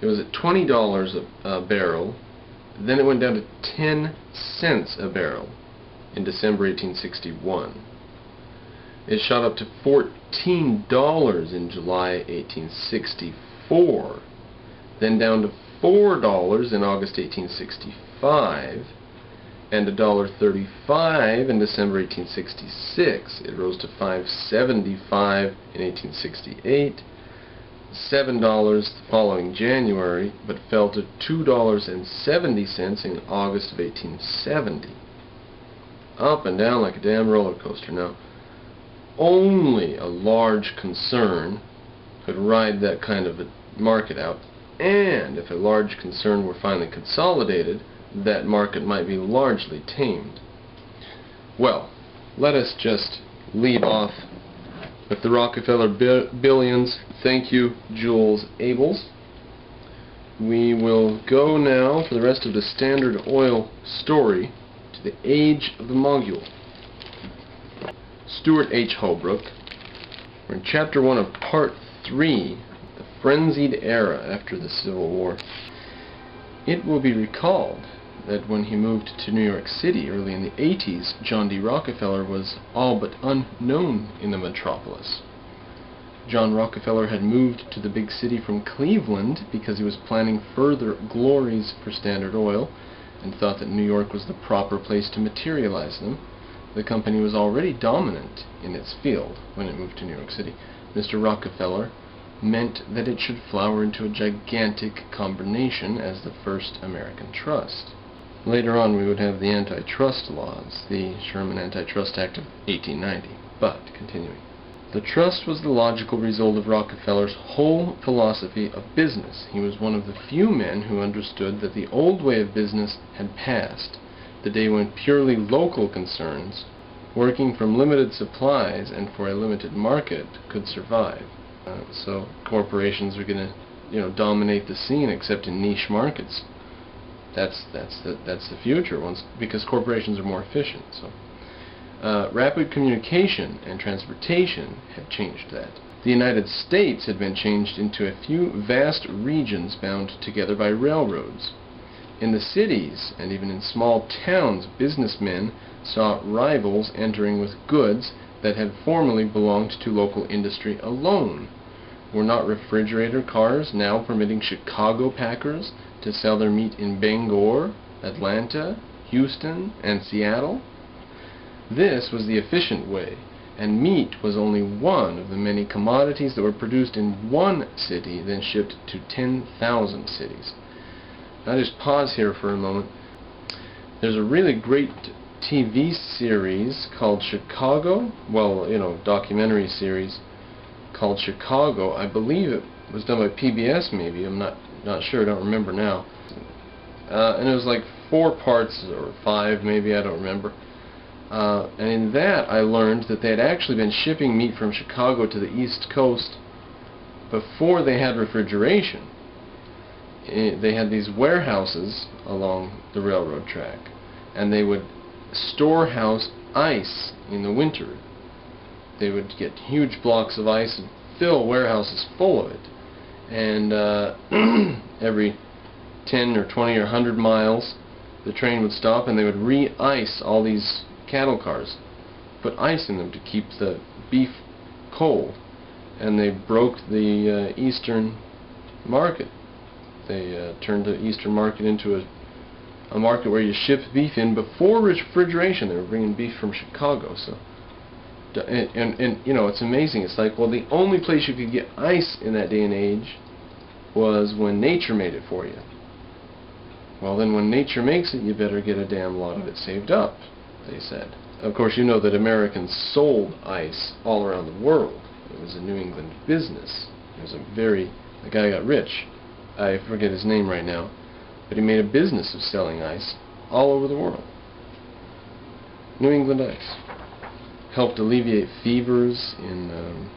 It was at $20 a barrel. Then it went down to 10 cents a barrel in December 1861. It shot up to $14 in July 1864. Then down to $4 in August 1865. And $1.35 in December 1866. It rose to $5.75 in 1868. $7 the following January, but fell to $2.70 in August of 1870. Up and down like a damn roller coaster. Now, only a large concern could ride that kind of a market out, and if a large concern were finally consolidated, that market might be largely tamed. Well, let us just leave off with the Rockefeller billions. Thank you, Jules Abels. We will go now for the rest of the Standard Oil story to the age of the mogul. Stuart H. Holbrook. We're in Chapter 1 of Part 3, the frenzied era after the Civil War. It will be recalled that when he moved to New York City early in the 80s, John D. Rockefeller was all but unknown in the metropolis. John Rockefeller had moved to the big city from Cleveland because he was planning further glories for Standard Oil and thought that New York was the proper place to materialize them. The company was already dominant in its field when it moved to New York City. Mr. Rockefeller meant that it should flower into a gigantic combination as the first American trust. Later on we would have the antitrust laws, the Sherman Antitrust Act of 1890. But, continuing. The trust was the logical result of Rockefeller's whole philosophy of business. He was one of the few men who understood that the old way of business had passed, the day when purely local concerns, working from limited supplies and for a limited market, could survive. So corporations are going to, dominate the scene, except in niche markets. That's the future, because corporations are more efficient. So, rapid communication and transportation had changed that. The United States had been changed into a few vast regions bound together by railroads. In the cities, and even in small towns, businessmen saw rivals entering with goods that had formerly belonged to local industry alone. Were not refrigerator cars now permitting Chicago packers to sell their meat in Bangor, Atlanta, Houston, and Seattle? This was the efficient way, and meat was only one of the many commodities that were produced in one city, then shipped to 10,000 cities. I'll just pause here for a moment. There's a really great TV series called Chicago, documentary series called Chicago. I believe it was done by PBS, maybe. I'm not sure. I don't remember now. And it was like 4 parts, or 5 maybe, I don't remember. And in that I learned that they had actually been shipping meat from Chicago to the East Coast before they had refrigeration. They had these warehouses along the railroad track, and they would storehouse ice in the winter. They would get huge blocks of ice and fill warehouses full of it. And every 10 or 20 or 100 miles, the train would stop and they would re-ice all these cattle cars, put ice in them to keep the beef cold. And they broke the eastern market. They turned the eastern market into a market where you ship beef in before refrigeration. They were bringing beef from Chicago. So, and it's amazing. It's like, well, the only place you could get ice in that day and age was when nature made it for you. Well, then when nature makes it, you better get a damn lot of it saved up, they said. Of course, you know that Americans sold ice all around the world. It was a New England business. It was the guy got rich. I forget his name right now, but he made a business of selling ice all over the world. New England ice helped alleviate fevers in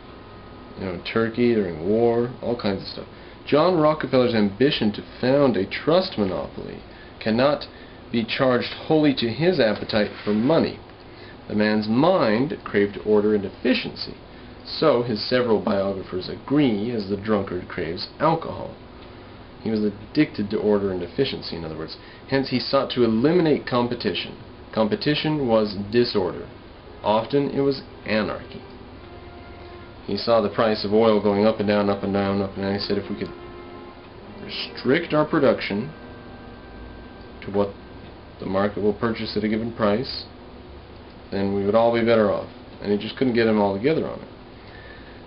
Turkey during war, all kinds of stuff. John Rockefeller's ambition to found a trust monopoly cannot be charged wholly to his appetite for money. The man's mind craved order and efficiency, so his several biographers agree, as the drunkard craves alcohol. He was addicted to order and efficiency, in other words. Hence, he sought to eliminate competition. Competition was disorder. Often, it was anarchy. He saw the price of oil going up and down, up and down, up and down. He said if we could restrict our production to what the market will purchase at a given price, then we would all be better off. And he just couldn't get them all together on it.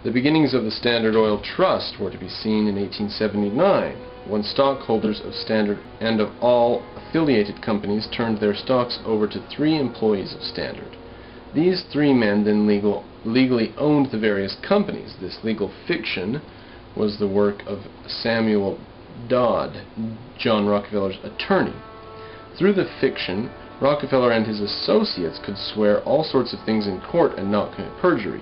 The beginnings of the Standard Oil Trust were to be seen in 1879, when stockholders of Standard and of all affiliated companies turned their stocks over to 3 employees of Standard. These 3 men then legally owned the various companies. This legal fiction was the work of Samuel Dodd, John Rockefeller's attorney. Through the fiction, Rockefeller and his associates could swear all sorts of things in court and not commit perjury.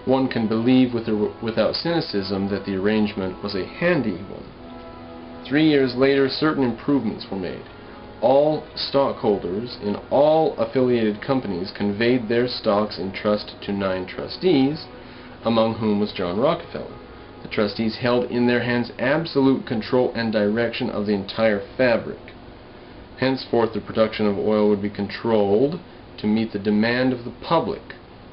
One can believe without cynicism that the arrangement was a handy one. 3 years later, certain improvements were made. All stockholders in all affiliated companies conveyed their stocks in trust to 9 trustees, among whom was John Rockefeller. The trustees held in their hands absolute control and direction of the entire fabric. Henceforth, the production of oil would be controlled to meet the demand of the public,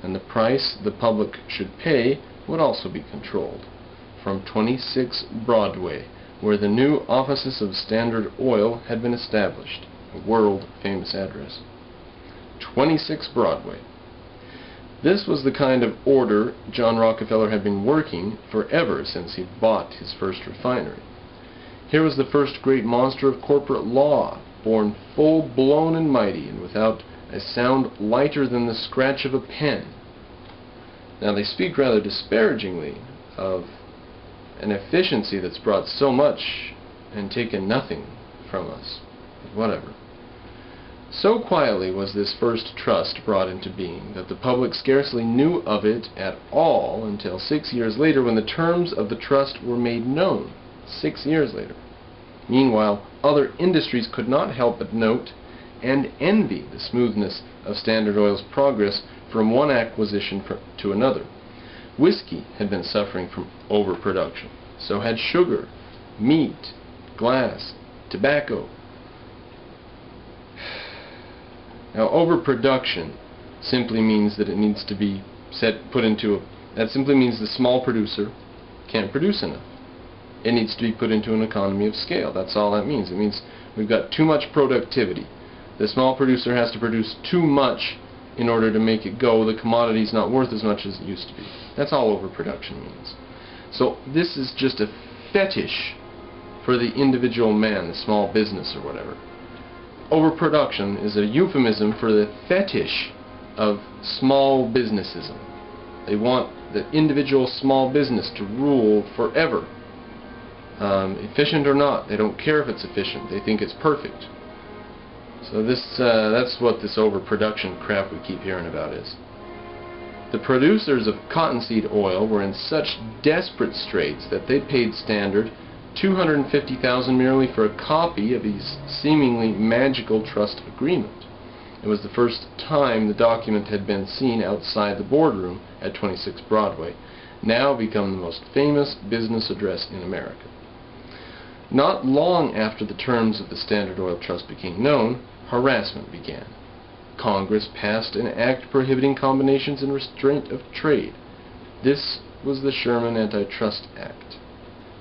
and the price the public should pay would also be controlled. From 26 Broadway, where the new offices of Standard Oil had been established, a world-famous address. 26 Broadway. This was the kind of order John Rockefeller had been working forever since he bought his first refinery. Here was the first great monster of corporate law, born full-blown and mighty, and without a sound lighter than the scratch of a pen. Now they speak rather disparagingly of an efficiency that's brought so much and taken nothing from us. But whatever. So quietly was this first trust brought into being that the public scarcely knew of it at all until 6 years later, when the terms of the trust were made known. 6 years later. Meanwhile, other industries could not help but note and envy the smoothness of Standard Oil's progress from one acquisition to another. Whiskey had been suffering from overproduction. So had sugar, meat, glass, tobacco. Now, overproduction simply means that it needs to be that simply means the small producer can't produce enough. It needs to be put into an economy of scale. That's all that means. It means we've got too much productivity. The small producer has to produce too much in order to make it go. The commodity's not worth as much as it used to be. That's all overproduction means. So this is just a fetish for the individual man, the small business or whatever. Overproduction is a euphemism for the fetish of small businessism. They want the individual small business to rule forever. Efficient or not, they don't care if it's efficient. They think it's perfect. So that's what this overproduction crap we keep hearing about is. The producers of cottonseed oil were in such desperate straits that they paid Standard $250,000 merely for a copy of his seemingly magical trust agreement. It was the first time the document had been seen outside the boardroom at 26 Broadway, now become the most famous business address in America. Not long after the terms of the Standard Oil Trust became known, harassment began. Congress passed an act prohibiting combinations and restraint of trade. This was the Sherman Antitrust Act.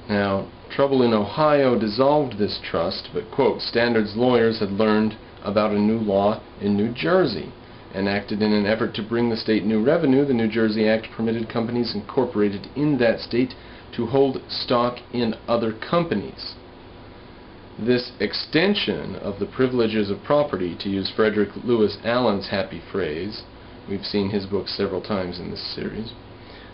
Now, trouble in Ohio dissolved this trust, but, quote, Standard's lawyers had learned about a new law in New Jersey. Enacted in an effort to bring the state new revenue, the New Jersey Act permitted companies incorporated in that state to hold stock in other companies. This extension of the privileges of property, to use Frederick Lewis Allen's happy phrase, we've seen his book several times in this series,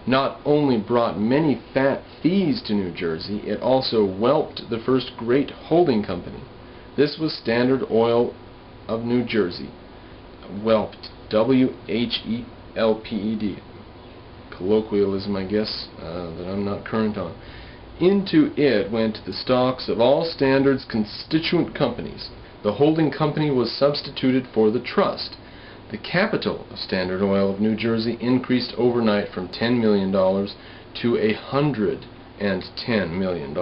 not only brought many fat fees to New Jersey, it also whelped the first great holding company. This was Standard Oil of New Jersey. Whelped. W-H-E-L-P-E-D. Colloquialism, I guess, that I'm not current on. Into it went the stocks of all Standard's constituent companies. The holding company was substituted for the trust. The capital of Standard Oil of New Jersey increased overnight from $10 million to $110 million.